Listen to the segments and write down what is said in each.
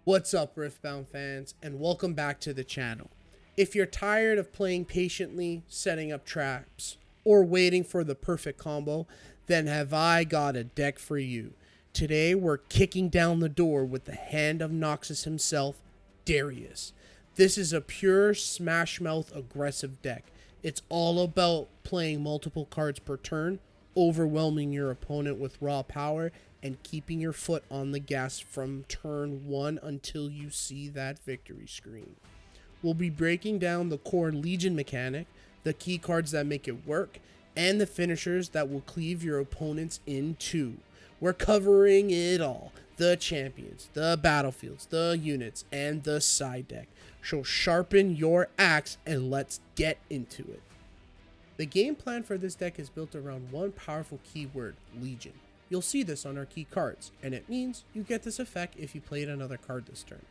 What's up, Riftbound fans, and welcome back to the channel. If you're tired of playing patiently, setting up traps, or waiting for the perfect combo, then have I got a deck for you. Today, we're kicking down the door with the Hand of Noxus himself, Darius. This is a pure smash mouth aggressive deck. It's all about playing multiple cards per turn, overwhelming your opponent with raw power, and keeping your foot on the gas from turn 1 until you see that victory screen. We'll be breaking down the core Legion mechanic, the key cards that make it work, and the finishers that will cleave your opponents in two. We're covering it all. The champions, the battlefields, the units, and the side deck. So sharpen your axe and let's get into it. The game plan for this deck is built around one powerful keyword, Legion. You'll see this on our key cards, and it means you get this effect if you played another card this turn.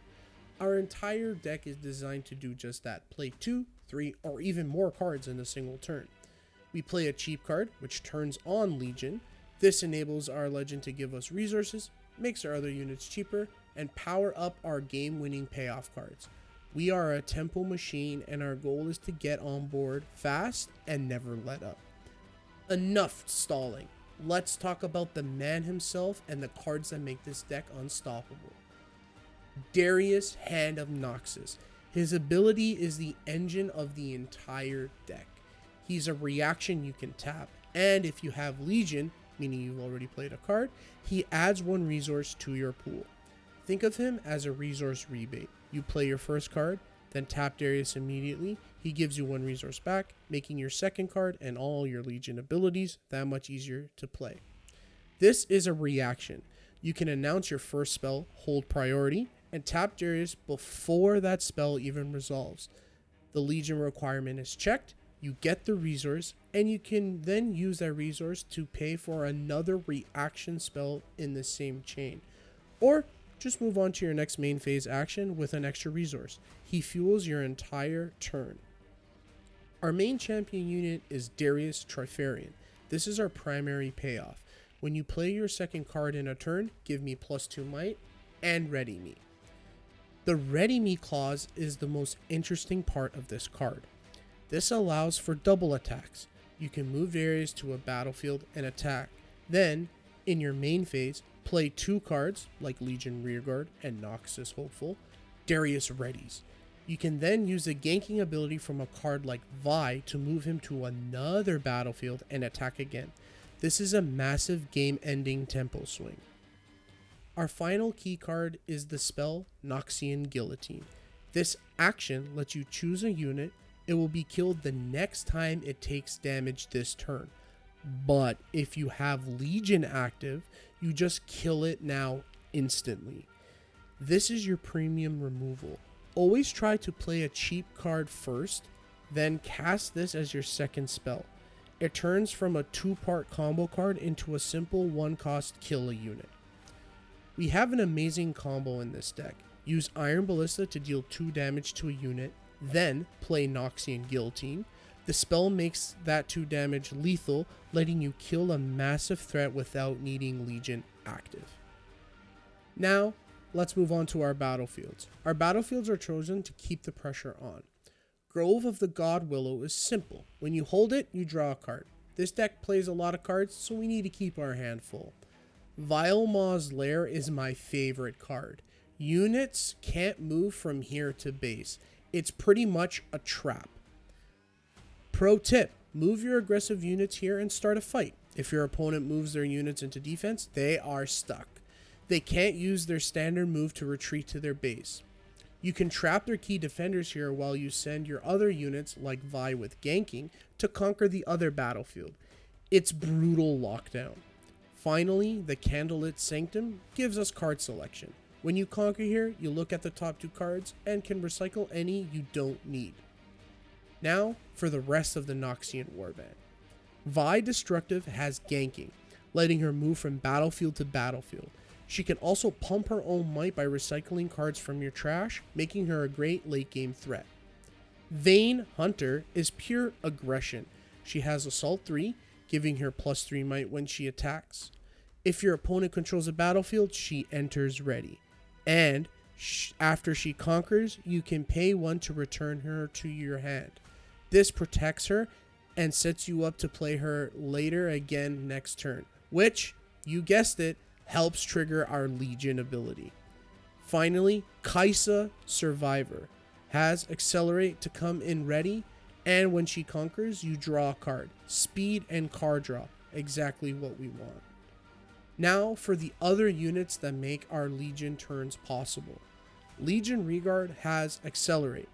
Our entire deck is designed to do just that, play 2, 3, or even more cards in a single turn. We play a cheap card, which turns on Legion. This enables our legend to give us resources, makes our other units cheaper, and power up our game-winning payoff cards. We are a tempo machine, and our goal is to get on board fast and never let up. Enough stalling. Let's talk about the man himself and the cards that make this deck unstoppable. Darius, Hand of Noxus. His ability is the engine of the entire deck. He's a reaction you can tap, and if you have Legion, meaning you've already played a card, he adds one resource to your pool. Think of him as a resource rebate. You play your first card, then tap Darius immediately. He gives you one resource back, making your second card and all your Legion abilities that much easier to play. This is a reaction. You can announce your first spell, hold priority, and tap Darius before that spell even resolves. The Legion requirement is checked, you get the resource, and you can then use that resource to pay for another reaction spell in the same chain. Or just move on to your next main phase action with an extra resource. He fuels your entire turn. Our main champion unit is Darius Trifarian. This is our primary payoff. When you play your second card in a turn, give me +2 might and ready me. The ready me clause is the most interesting part of this card. This allows for double attacks. You can move Darius to a battlefield and attack. Then, in your main phase, play 2 cards like Legion Rearguard and Noxus Hopeful. Darius readies. You can then use the ganking ability from a card like Vi to move him to another battlefield and attack again. This is a massive game-ending tempo swing. Our final key card is the spell Noxian Guillotine. This action lets you choose a unit. It will be killed the next time it takes damage this turn. But if you have Legion active, you just kill it now instantly. This is your premium removal. Always try to play a cheap card first, then cast this as your second spell. It turns from a 2-part combo card into a simple 1-cost kill a unit. We have an amazing combo in this deck. Use Iron Ballista to deal 2 damage to a unit, then play Noxian Guillotine. The spell makes that 2 damage lethal, letting you kill a massive threat without needing Legion active. Now, let's move on to our battlefields. Our battlefields are chosen to keep the pressure on. Grove of the God Willow is simple. When you hold it, you draw a card. This deck plays a lot of cards, so we need to keep our hand full. Vile Maw's Lair is my favorite card. Units can't move from here to base. It's pretty much a trap. Pro tip, move your aggressive units here and start a fight. If your opponent moves their units into defense, they are stuck. They can't use their standard move to retreat to their base. You can trap their key defenders here while you send your other units, like Vi with ganking, to conquer the other battlefield. It's brutal lockdown. Finally, the Candlelit Sanctum gives us card selection. When you conquer here, you look at the top 2 cards and can recycle any you don't need. Now, for the rest of the Noxian Warband. Vi Destructive has ganking, letting her move from battlefield to battlefield. She can also pump her own might by recycling cards from your trash, making her a great late game threat. Vain Hunter is pure aggression. She has Assault 3, giving her +3 might when she attacks. If your opponent controls a battlefield, she enters ready. And After she conquers, you can pay 1 to return her to your hand. This protects her and sets you up to play her later again next turn, which, you guessed it, helps trigger our Legion ability. Finally, Kaisa Survivor has Accelerate to come in ready, and when she conquers, you draw a card. Speed and card draw, exactly what we want. Now for the other units that make our Legion turns possible. Legion Regard has Accelerate,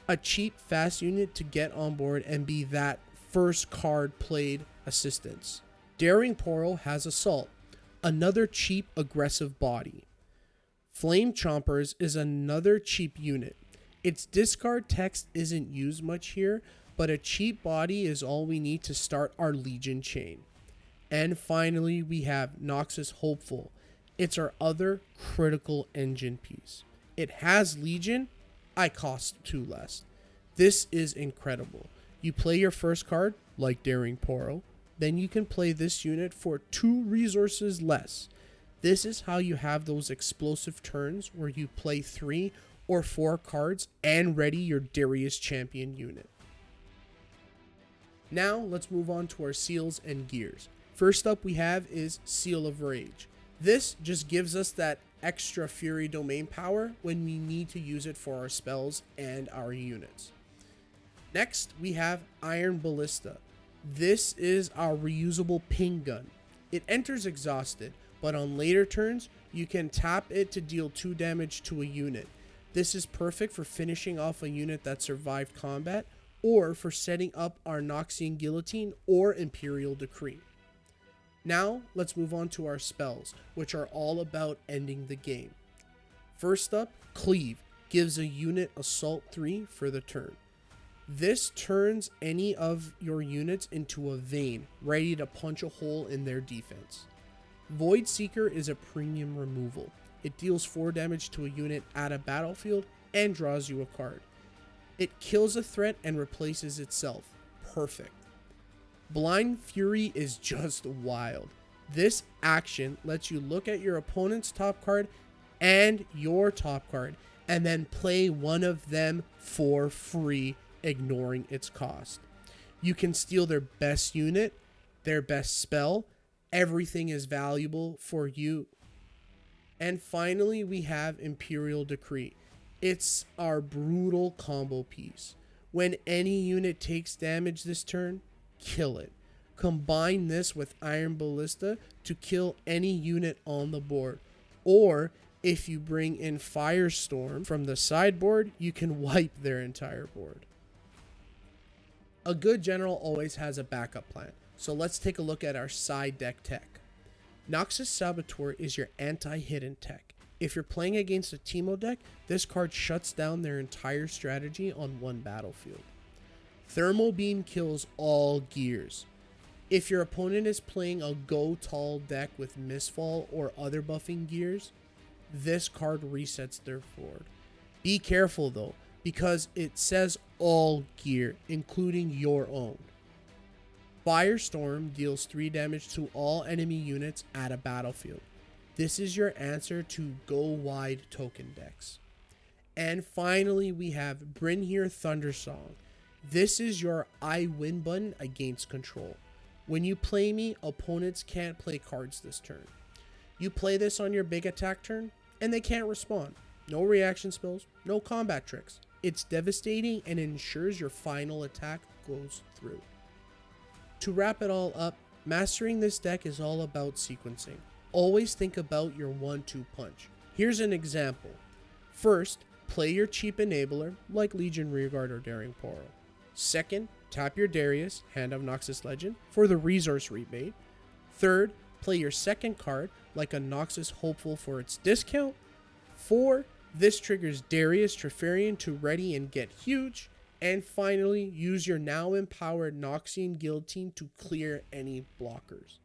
a cheap fast unit to get on board and be that first card played assistance. Daring Portal has Assault, another cheap aggressive body. Flame Chompers is another cheap unit. Its discard text isn't used much here, but a cheap body is all we need to start our Legion chain. And finally, we have Noxus Hopeful. It's our other critical engine piece. It has Legion, I cost 2 less. This is incredible. You play your first card, like Daring Portal, then you can play this unit for 2 resources less. This is how you have those explosive turns where you play 3 or 4 cards and ready your Darius champion unit. Now let's move on to our seals and gears. First up we have is Seal of Rage. This just gives us that extra Fury domain power when we need to use it for our spells and our units. Next we have Iron Ballista. This is our reusable ping gun. It enters exhausted, but on later turns you can tap it to deal 2 damage to a unit. This is perfect for finishing off a unit that survived combat, or for setting up our Noxian Guillotine or Imperial Decree. Now let's move on to our spells, which are all about ending the game. First up, Cleave gives a unit Assault 3 for the turn. This turns any of your units into a vein, ready to punch a hole in their defense. Void Seeker is a premium removal. It deals 4 damage to a unit at a battlefield and draws you a card. It kills a threat and replaces itself. Perfect. Blind Fury is just wild. This action lets you look at your opponent's top card and your top card, and then play one of them for free, ignoring its cost. You can steal their best unit, their best spell. Everything is valuable for you. And finally, we have Imperial Decree. It's our brutal combo piece. When any unit takes damage this turn, kill it. Combine this with Iron Ballista to kill any unit on the board. Or if you bring in Firestorm from the sideboard, you can wipe their entire board. A good general always has a backup plan, so let's take a look at our side deck tech. Noxus Saboteur is your anti-hidden tech. If you're playing against a Teemo deck, this card shuts down their entire strategy on one battlefield. Thermal Beam kills all gears. If your opponent is playing a Go Tall deck with Mistfall or other buffing gears, this card resets their board. Be careful though, because it says all gear, including your own. Firestorm deals 3 damage to all enemy units at a battlefield. This is your answer to go wide token decks. And finally, we have Brynhir Thundersong. This is your I win button against control. When you play me, opponents can't play cards this turn. You play this on your big attack turn, and they can't respond. No reaction spells, no combat tricks. It's devastating and ensures your final attack goes through. To wrap it all up, mastering this deck is all about sequencing. Always think about your 1-2 punch. Here's an example. First, play your cheap enabler like Legion Rearguard or Daring Portal. Second, tap your Darius, Hand of Noxus Legend, for the resource rebate. Third, play your second card like a Noxus Hopeful for its discount. 4, this triggers Darius Trifarian to ready and get huge. And finally, use your now empowered Noxian Guillotine to clear any blockers.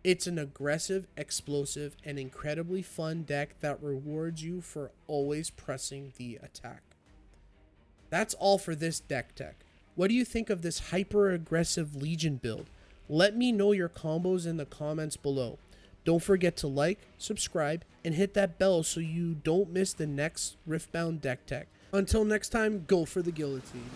It's an aggressive, explosive, and incredibly fun deck that rewards you for always pressing the attack. That's all for this deck tech. What do you think of this hyper aggressive Legion build? Let me know your combos in the comments below. Don't forget to like, subscribe, and hit that bell so you don't miss the next Riftbound deck tech. Until next time, go for the guillotine.